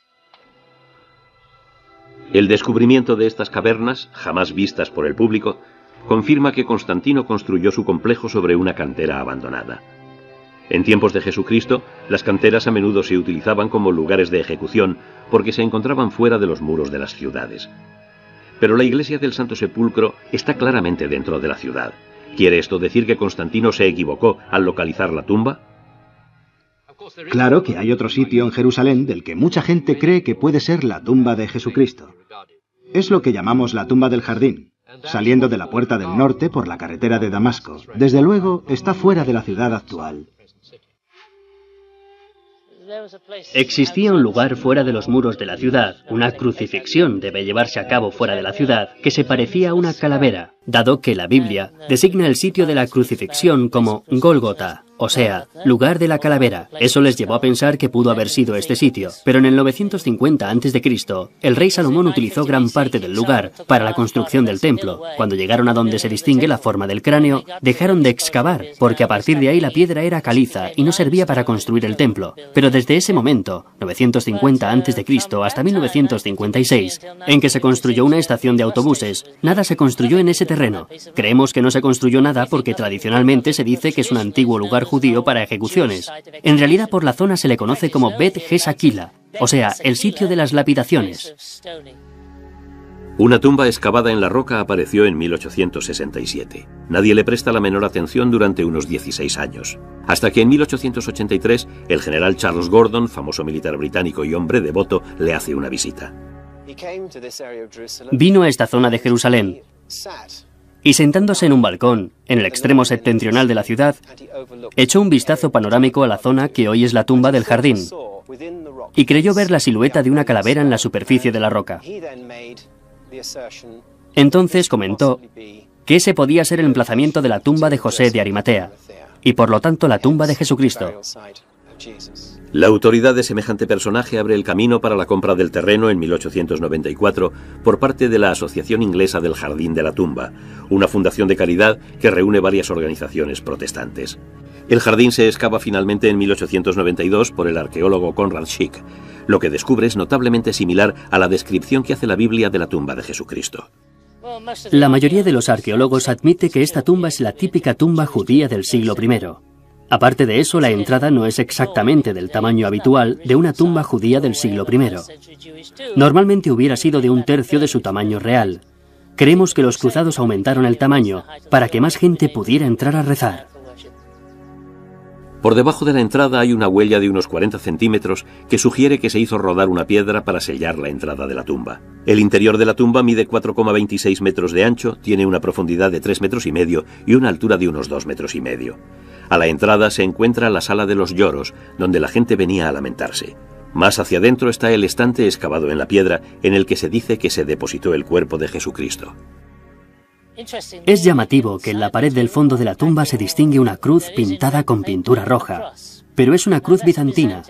El descubrimiento de estas cavernas, jamás vistas por el público, confirma que Constantino construyó su complejo sobre una cantera abandonada. En tiempos de Jesucristo, las canteras a menudo se utilizaban como lugares de ejecución porque se encontraban fuera de los muros de las ciudades. Pero la iglesia del Santo Sepulcro está claramente dentro de la ciudad. ¿Quiere esto decir que Constantino se equivocó al localizar la tumba? Claro que hay otro sitio en Jerusalén del que mucha gente cree que puede ser la tumba de Jesucristo. Es lo que llamamos la tumba del jardín, saliendo de la puerta del norte por la carretera de Damasco. Desde luego, está fuera de la ciudad actual. Existía un lugar fuera de los muros de la ciudad, una crucifixión debe llevarse a cabo fuera de la ciudad, que se parecía a una calavera, dado que la Biblia designa el sitio de la crucifixión como Gólgota, o sea, lugar de la calavera. Eso les llevó a pensar que pudo haber sido este sitio, pero en el 950 a.C., el rey Salomón utilizó gran parte del lugar para la construcción del templo. Cuando llegaron a donde se distingue la forma del cráneo, dejaron de excavar, porque a partir de ahí la piedra era caliza y no servía para construir el templo. Pero desde ese momento, 950 a.C. hasta 1956, en que se construyó una estación de autobuses, nada se construyó en ese terreno. Creemos que no se construyó nada porque tradicionalmente se dice que es un antiguo lugar judío para ejecuciones. En realidad por la zona se le conoce como Bet Jesakila, o sea, el sitio de las lapidaciones. Una tumba excavada en la roca apareció en 1867. Nadie le presta la menor atención durante unos 16 años. Hasta que en 1883 el general Charles Gordon, famoso militar británico y hombre devoto, le hace una visita. Vino a esta zona de Jerusalén y sentándose en un balcón, en el extremo septentrional de la ciudad, echó un vistazo panorámico a la zona que hoy es la tumba del jardín y creyó ver la silueta de una calavera en la superficie de la roca. Entonces comentó que ese podía ser el emplazamiento de la tumba de José de Arimatea, y por lo tanto la tumba de Jesucristo. La autoridad de semejante personaje abre el camino para la compra del terreno en 1894 por parte de la Asociación Inglesa del Jardín de la Tumba, una fundación de caridad que reúne varias organizaciones protestantes. El jardín se excava finalmente en 1892 por el arqueólogo Conrad Schick. Lo que descubre es notablemente similar a la descripción que hace la Biblia de la tumba de Jesucristo. La mayoría de los arqueólogos admite que esta tumba es la típica tumba judía del siglo I. Aparte de eso, la entrada no es exactamente del tamaño habitual de una tumba judía del siglo I. Normalmente hubiera sido de 1/3 de su tamaño real. Creemos que los cruzados aumentaron el tamaño para que más gente pudiera entrar a rezar. Por debajo de la entrada hay una huella de unos 40 centímetros que sugiere que se hizo rodar una piedra para sellar la entrada de la tumba. El interior de la tumba mide 4,26 metros de ancho, tiene una profundidad de 3,5 metros y una altura de unos 2,5 metros. A la entrada se encuentra la sala de los lloros, donde la gente venía a lamentarse. Más hacia adentro está el estante excavado en la piedra, en el que se dice que se depositó el cuerpo de Jesucristo. Es llamativo que en la pared del fondo de la tumba se distingue una cruz pintada con pintura roja, pero es una cruz bizantina.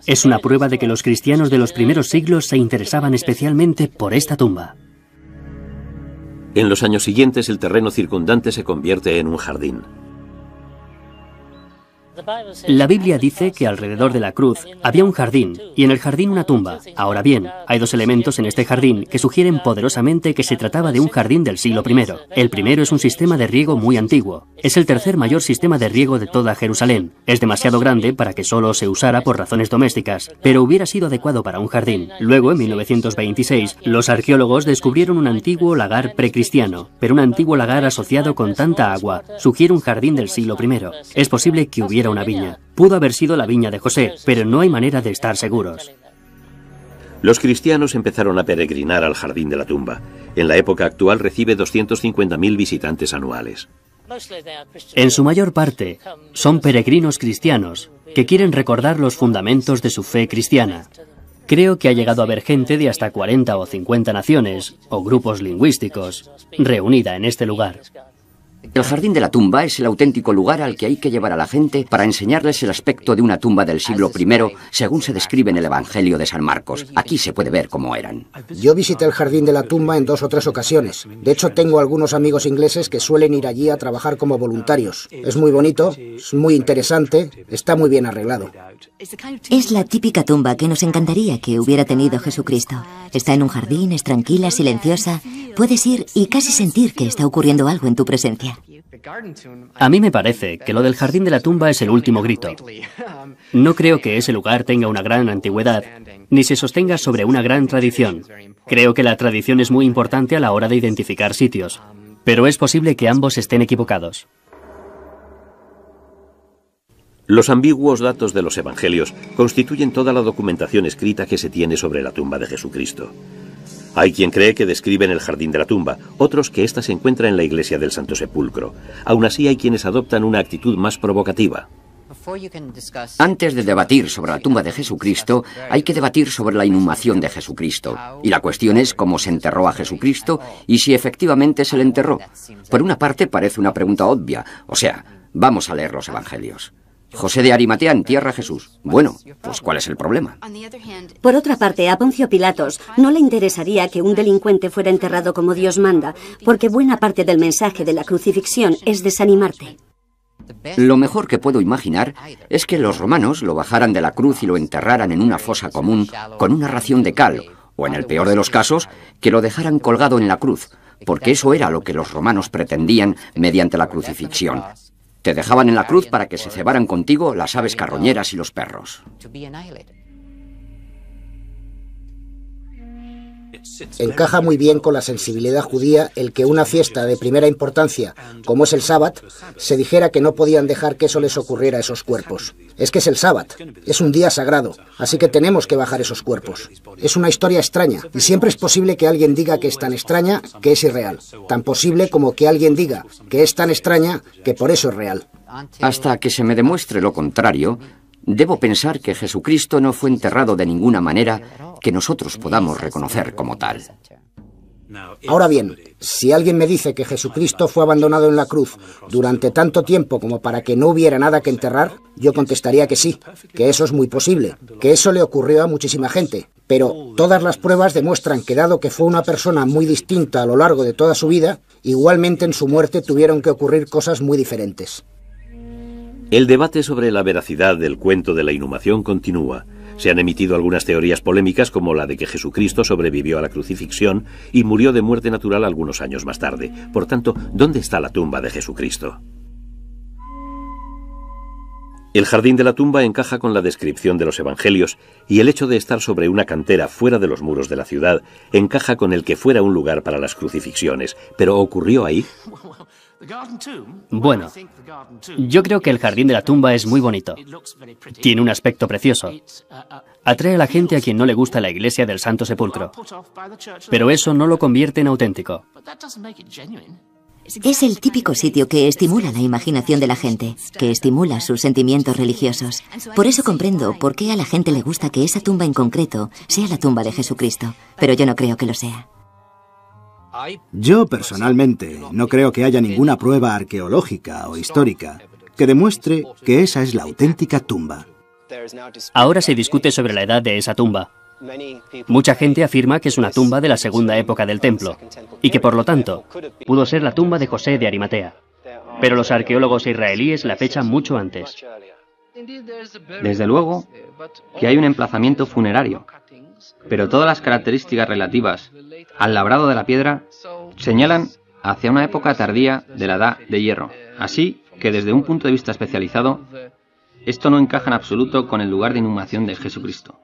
Es una prueba de que los cristianos de los primeros siglos se interesaban especialmente por esta tumba. En los años siguientes el terreno circundante se convierte en un jardín. La Biblia dice que alrededor de la cruz había un jardín y en el jardín una tumba. Ahora bien, hay dos elementos en este jardín que sugieren poderosamente que se trataba de un jardín del siglo I. El primero es un sistema de riego muy antiguo. Es el tercer mayor sistema de riego de toda Jerusalén. Es demasiado grande para que solo se usara por razones domésticas, pero hubiera sido adecuado para un jardín. Luego, en 1926, los arqueólogos descubrieron un antiguo lagar precristiano, pero un antiguo lagar asociado con tanta agua sugiere un jardín del siglo I. Es posible que hubiera una viña. Pudo haber sido la viña de José, pero no hay manera de estar seguros. Los cristianos empezaron a peregrinar al jardín de la tumba. En la época actual recibe 250.000 visitantes anuales. En su mayor parte, son peregrinos cristianos que quieren recordar los fundamentos de su fe cristiana. Creo que ha llegado a haber gente de hasta 40 o 50 naciones, o grupos lingüísticos, reunida en este lugar. El jardín de la tumba es el auténtico lugar al que hay que llevar a la gente para enseñarles el aspecto de una tumba del siglo I, según se describe en el Evangelio de San Marcos. Aquí se puede ver cómo eran. Yo visité el jardín de la tumba en 2 o 3 ocasiones. De hecho, tengo algunos amigos ingleses que suelen ir allí a trabajar como voluntarios. Es muy bonito, es muy interesante, está muy bien arreglado. Es la típica tumba que nos encantaría que hubiera tenido Jesucristo. Está en un jardín, es tranquila, silenciosa. Puedes ir y casi sentir que está ocurriendo algo en tu presencia. A mí me parece que lo del jardín de la tumba es el último grito. No creo que ese lugar tenga una gran antigüedad, ni se sostenga sobre una gran tradición. Creo que la tradición es muy importante a la hora de identificar sitios, pero es posible que ambos estén equivocados. Los ambiguos datos de los evangelios constituyen toda la documentación escrita que se tiene sobre la tumba de Jesucristo. Hay quien cree que describen el jardín de la tumba, otros que ésta se encuentra en la iglesia del Santo Sepulcro. Aún así hay quienes adoptan una actitud más provocativa. Antes de debatir sobre la tumba de Jesucristo, hay que debatir sobre la inhumación de Jesucristo. Y la cuestión es cómo se enterró a Jesucristo y si efectivamente se le enterró. Por una parte parece una pregunta obvia, o sea, vamos a leer los evangelios. José de Arimatea entierra a Jesús. Bueno, pues ¿cuál es el problema? Por otra parte, a Poncio Pilatos no le interesaría que un delincuente fuera enterrado como Dios manda, porque buena parte del mensaje de la crucifixión es desanimarte. Lo mejor que puedo imaginar es que los romanos lo bajaran de la cruz y lo enterraran en una fosa común con una ración de cal, o en el peor de los casos, que lo dejaran colgado en la cruz, porque eso era lo que los romanos pretendían mediante la crucifixión. Te dejaban en la cruz para que se cebaran contigo las aves carroñeras y los perros. Encaja muy bien con la sensibilidad judía el que una fiesta de primera importancia, como es el sábat, se dijera que no podían dejar que eso les ocurriera a esos cuerpos. Es que es el sábat, es un día sagrado, así que tenemos que bajar esos cuerpos. Es una historia extraña, y siempre es posible que alguien diga que es tan extraña que es irreal. Tan posible como que alguien diga que es tan extraña que por eso es real. Hasta que se me demuestre lo contrario, debo pensar que Jesucristo no fue enterrado de ninguna manera que nosotros podamos reconocer como tal. Ahora bien, si alguien me dice que Jesucristo fue abandonado en la cruz durante tanto tiempo como para que no hubiera nada que enterrar, yo contestaría que sí, que eso es muy posible, que eso le ocurrió a muchísima gente. Pero todas las pruebas demuestran que dado que fue una persona muy distinta a lo largo de toda su vida, igualmente en su muerte tuvieron que ocurrir cosas muy diferentes. El debate sobre la veracidad del cuento de la inhumación continúa. Se han emitido algunas teorías polémicas como la de que Jesucristo sobrevivió a la crucifixión y murió de muerte natural algunos años más tarde. Por tanto, ¿dónde está la tumba de Jesucristo? El jardín de la tumba encaja con la descripción de los evangelios y el hecho de estar sobre una cantera fuera de los muros de la ciudad encaja con el que fuera un lugar para las crucifixiones. ¿Pero ocurrió ahí? Bueno, yo creo que el jardín de la tumba es muy bonito. Tiene un aspecto precioso. Atrae a la gente a quien no le gusta la iglesia del Santo Sepulcro. Pero eso no lo convierte en auténtico. Es el típico sitio que estimula la imaginación de la gente, que estimula sus sentimientos religiosos. Por eso comprendo por qué a la gente le gusta que esa tumba en concreto sea la tumba de Jesucristo. Pero yo no creo que lo sea. Yo, personalmente, no creo que haya ninguna prueba arqueológica o histórica que demuestre que esa es la auténtica tumba. Ahora se discute sobre la edad de esa tumba. Mucha gente afirma que es una tumba de la segunda época del templo y que por lo tanto pudo ser la tumba de José de Arimatea. Pero los arqueólogos israelíes la fechan mucho antes. Desde luego que hay un emplazamiento funerario, pero todas las características relativas al labrado de la piedra señalan hacia una época tardía de la Edad de Hierro. Así que desde un punto de vista especializado, esto no encaja en absoluto con el lugar de inhumación de Jesucristo.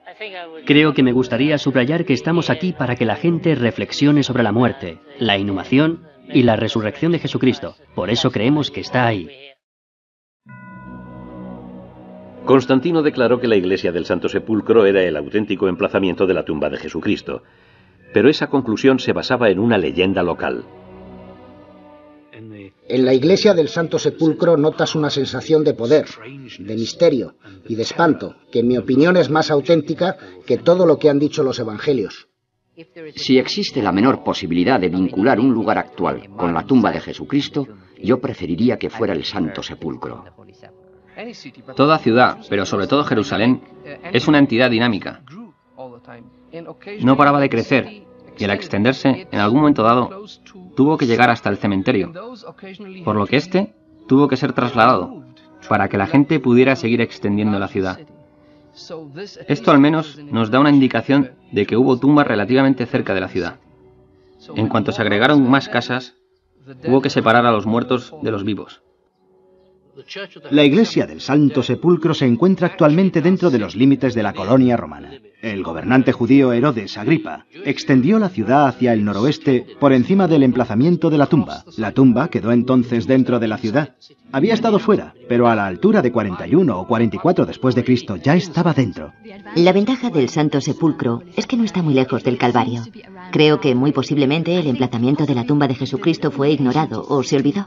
Creo que me gustaría subrayar que estamos aquí para que la gente reflexione sobre la muerte, la inhumación y la resurrección de Jesucristo. Por eso creemos que está ahí. Constantino declaró que la iglesia del Santo Sepulcro era el auténtico emplazamiento de la tumba de Jesucristo, pero esa conclusión se basaba en una leyenda local. En la iglesia del Santo Sepulcro notas una sensación de poder, de misterio y de espanto, que en mi opinión es más auténtica que todo lo que han dicho los evangelios. Si existe la menor posibilidad de vincular un lugar actual con la tumba de Jesucristo, yo preferiría que fuera el Santo Sepulcro. Toda ciudad, pero sobre todo Jerusalén, es una entidad dinámica. No paraba de crecer y al extenderse, en algún momento dado, tuvo que llegar hasta el cementerio, por lo que éste tuvo que ser trasladado para que la gente pudiera seguir extendiendo la ciudad. Esto al menos nos da una indicación de que hubo tumbas relativamente cerca de la ciudad. En cuanto se agregaron más casas, hubo que separar a los muertos de los vivos. La iglesia del Santo Sepulcro se encuentra actualmente dentro de los límites de la colonia romana. El gobernante judío Herodes Agripa extendió la ciudad hacia el noroeste por encima del emplazamiento de la tumba. La tumba quedó entonces dentro de la ciudad. Había estado fuera, pero a la altura de 41 o 44 después de Cristo ya estaba dentro. La ventaja del Santo Sepulcro es que no está muy lejos del Calvario. Creo que muy posiblemente el emplazamiento de la tumba de Jesucristo fue ignorado o se olvidó.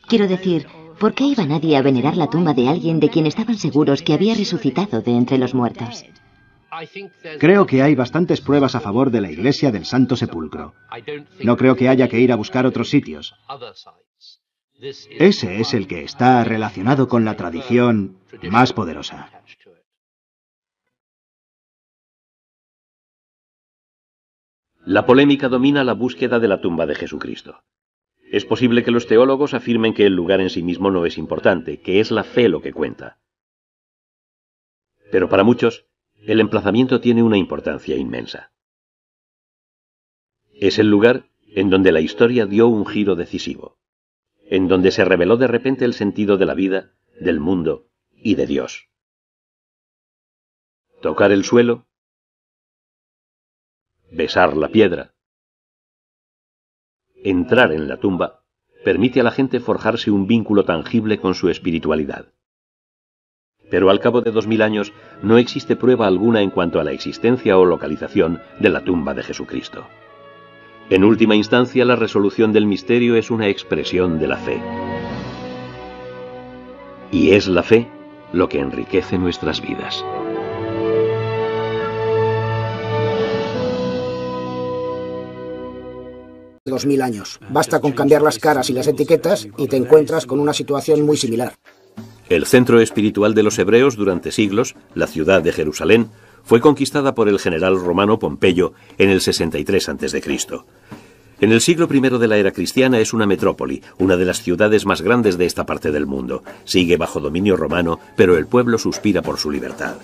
Quiero decir, ¿por qué iba nadie a venerar la tumba de alguien de quien estaban seguros que había resucitado de entre los muertos? Creo que hay bastantes pruebas a favor de la iglesia del Santo Sepulcro. No creo que haya que ir a buscar otros sitios. Ese es el que está relacionado con la tradición más poderosa. La polémica domina la búsqueda de la tumba de Jesucristo. Es posible que los teólogos afirmen que el lugar en sí mismo no es importante, que es la fe lo que cuenta. Pero para muchos, el emplazamiento tiene una importancia inmensa. Es el lugar en donde la historia dio un giro decisivo, en donde se reveló de repente el sentido de la vida, del mundo y de Dios. Tocar el suelo, besar la piedra, entrar en la tumba permite a la gente forjarse un vínculo tangible con su espiritualidad. Pero al cabo de 2000 años no existe prueba alguna en cuanto a la existencia o localización de la tumba de Jesucristo. En última instancia, la resolución del misterio es una expresión de la fe. Y es la fe lo que enriquece nuestras vidas. 2000 años. Basta con cambiar las caras y las etiquetas y te encuentras con una situación muy similar. El centro espiritual de los hebreos durante siglos, la ciudad de Jerusalén, fue conquistada por el general romano Pompeyo en el 63 a.C. En el siglo I de la era cristiana es una metrópoli, una de las ciudades más grandes de esta parte del mundo. Sigue bajo dominio romano, pero el pueblo suspira por su libertad.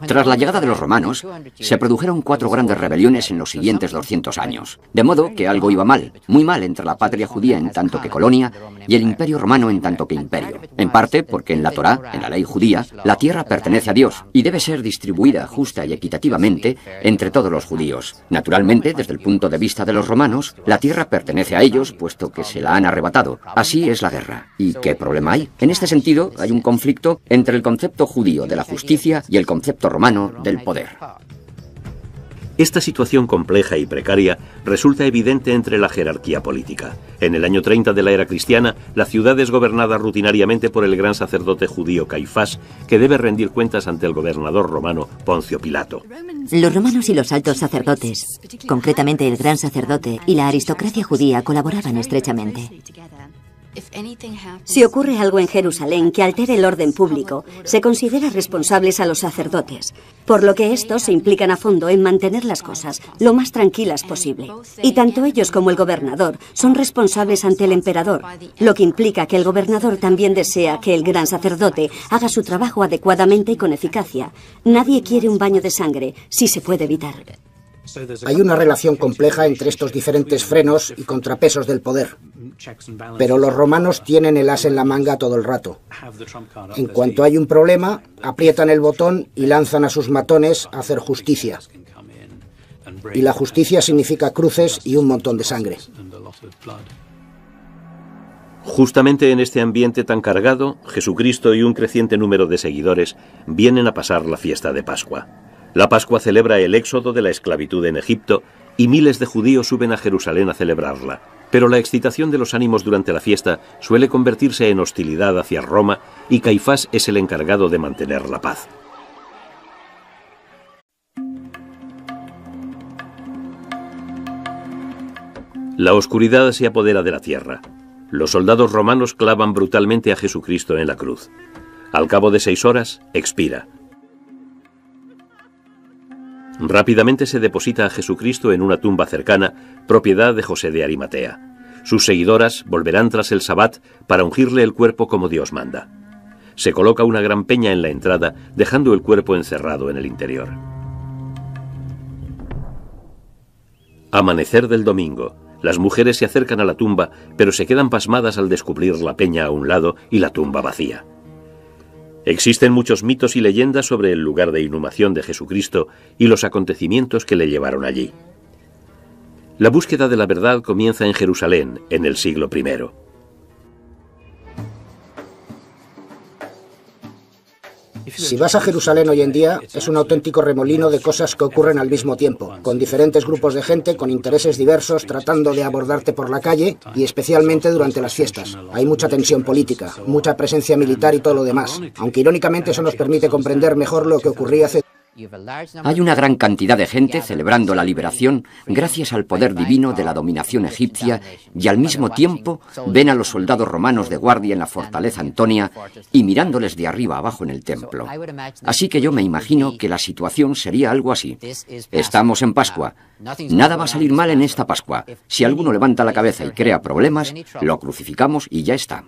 Tras la llegada de los romanos, se produjeron 4 grandes rebeliones en los siguientes 200 años. De modo que algo iba mal, muy mal entre la patria judía en tanto que colonia y el imperio romano en tanto que imperio. En parte porque en la Torá, en la ley judía, la tierra pertenece a Dios y debe ser distribuida justa y equitativamente entre todos los judíos. Naturalmente, desde el punto de vista de los romanos, la tierra pertenece a ellos, puesto que se la han arrebatado. Así es la guerra. ¿Y qué problema hay? En este sentido, hay un conflicto entre el concepto judío de la justicia y el concepto romano del poder. Esta situación compleja y precaria resulta evidente entre la jerarquía política. En el año 30 de la era cristiana, la ciudad es gobernada rutinariamente por el gran sacerdote judío Caifás, que debe rendir cuentas ante el gobernador romano Poncio Pilato. Los romanos y los altos sacerdotes, concretamente el gran sacerdote y la aristocracia judía, colaboraban estrechamente. Si ocurre algo en Jerusalén que altere el orden público, se considera responsables a los sacerdotes, por lo que estos se implican a fondo en mantener las cosas lo más tranquilas posible. Y tanto ellos como el gobernador son responsables ante el emperador, lo que implica que el gobernador también desea que el gran sacerdote haga su trabajo adecuadamente y con eficacia. Nadie quiere un baño de sangre si se puede evitar. Hay una relación compleja entre estos diferentes frenos y contrapesos del poder. Pero los romanos tienen el as en la manga todo el rato. En cuanto hay un problema, aprietan el botón y lanzan a sus matones a hacer justicia. Y la justicia significa cruces y un montón de sangre. Justamente en este ambiente tan cargado, Jesucristo y un creciente número de seguidores vienen a pasar la fiesta de Pascua. La Pascua celebra el éxodo de la esclavitud en Egipto y miles de judíos suben a Jerusalén a celebrarla. Pero la excitación de los ánimos durante la fiesta suele convertirse en hostilidad hacia Roma y Caifás es el encargado de mantener la paz. La oscuridad se apodera de la tierra. Los soldados romanos clavan brutalmente a Jesucristo en la cruz. Al cabo de 6 horas, expira. Rápidamente se deposita a Jesucristo en una tumba cercana, propiedad de José de Arimatea. Sus seguidoras volverán tras el Sabbat para ungirle el cuerpo como Dios manda. Se coloca una gran peña en la entrada, dejando el cuerpo encerrado en el interior. Amanecer del domingo. Las mujeres se acercan a la tumba, pero se quedan pasmadas al descubrir la peña a un lado y la tumba vacía. Existen muchos mitos y leyendas sobre el lugar de inhumación de Jesucristo y los acontecimientos que le llevaron allí. La búsqueda de la verdad comienza en Jerusalén, en el siglo I. Si vas a Jerusalén hoy en día, es un auténtico remolino de cosas que ocurren al mismo tiempo, con diferentes grupos de gente con intereses diversos tratando de abordarte por la calle y especialmente durante las fiestas. Hay mucha tensión política, mucha presencia militar y todo lo demás, aunque irónicamente eso nos permite comprender mejor lo que ocurría hace... Hay una gran cantidad de gente celebrando la liberación gracias al poder divino de la dominación egipcia y al mismo tiempo ven a los soldados romanos de guardia en la fortaleza Antonia y mirándoles de arriba abajo en el templo. Así que yo me imagino que la situación sería algo así. Estamos en Pascua. Nada va a salir mal en esta Pascua. Si alguno levanta la cabeza y crea problemas, lo crucificamos y ya está.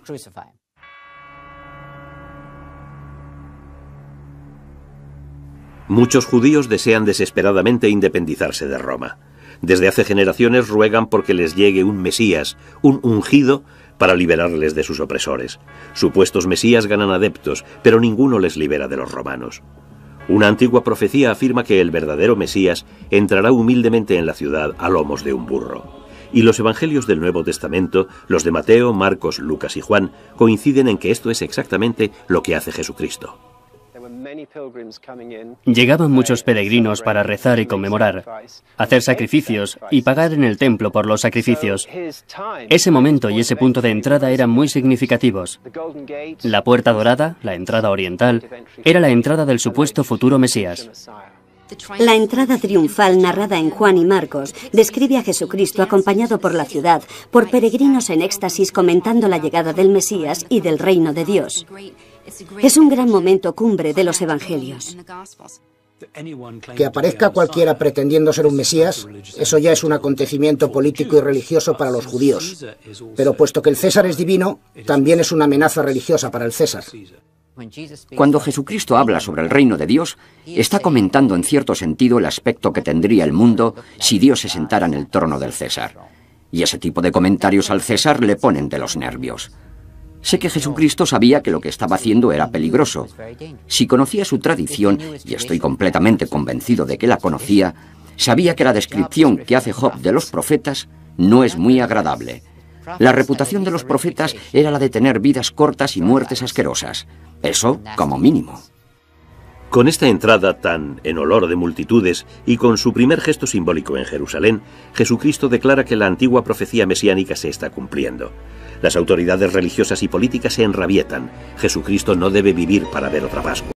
Muchos judíos desean desesperadamente independizarse de Roma. Desde hace generaciones ruegan porque les llegue un Mesías, un ungido, para liberarles de sus opresores. Supuestos Mesías ganan adeptos, pero ninguno les libera de los romanos. Una antigua profecía afirma que el verdadero Mesías entrará humildemente en la ciudad a lomos de un burro. Y los evangelios del Nuevo Testamento, los de Mateo, Marcos, Lucas y Juan, coinciden en que esto es exactamente lo que hace Jesucristo. Llegaban muchos peregrinos para rezar y conmemorar, hacer sacrificios y pagar en el templo por los sacrificios. Ese momento y ese punto de entrada eran muy significativos. La puerta dorada, la entrada oriental, era la entrada del supuesto futuro Mesías. La entrada triunfal narrada en Juan y Marcos describe a Jesucristo acompañado por la ciudad, por peregrinos en éxtasis comentando la llegada del Mesías y del reino de Dios. Es un gran momento cumbre de los evangelios. Que aparezca cualquiera pretendiendo ser un Mesías, eso ya es un acontecimiento político y religioso para los judíos. Pero puesto que el César es divino, también es una amenaza religiosa para el César. Cuando Jesucristo habla sobre el reino de Dios, está comentando en cierto sentido el aspecto que tendría el mundo si Dios se sentara en el trono del César. Y ese tipo de comentarios al César le ponen de los nervios. Sé que Jesucristo sabía que lo que estaba haciendo era peligroso. Si conocía su tradición, y estoy completamente convencido de que la conocía, sabía que la descripción que hace Job de los profetas no es muy agradable. La reputación de los profetas era la de tener vidas cortas y muertes asquerosas. Eso como mínimo. Con esta entrada tan en olor de multitudes y con su primer gesto simbólico en Jerusalén, Jesucristo declara que la antigua profecía mesiánica se está cumpliendo. Las autoridades religiosas y políticas se enrabietan. Jesucristo no debe vivir para ver otra Pascua.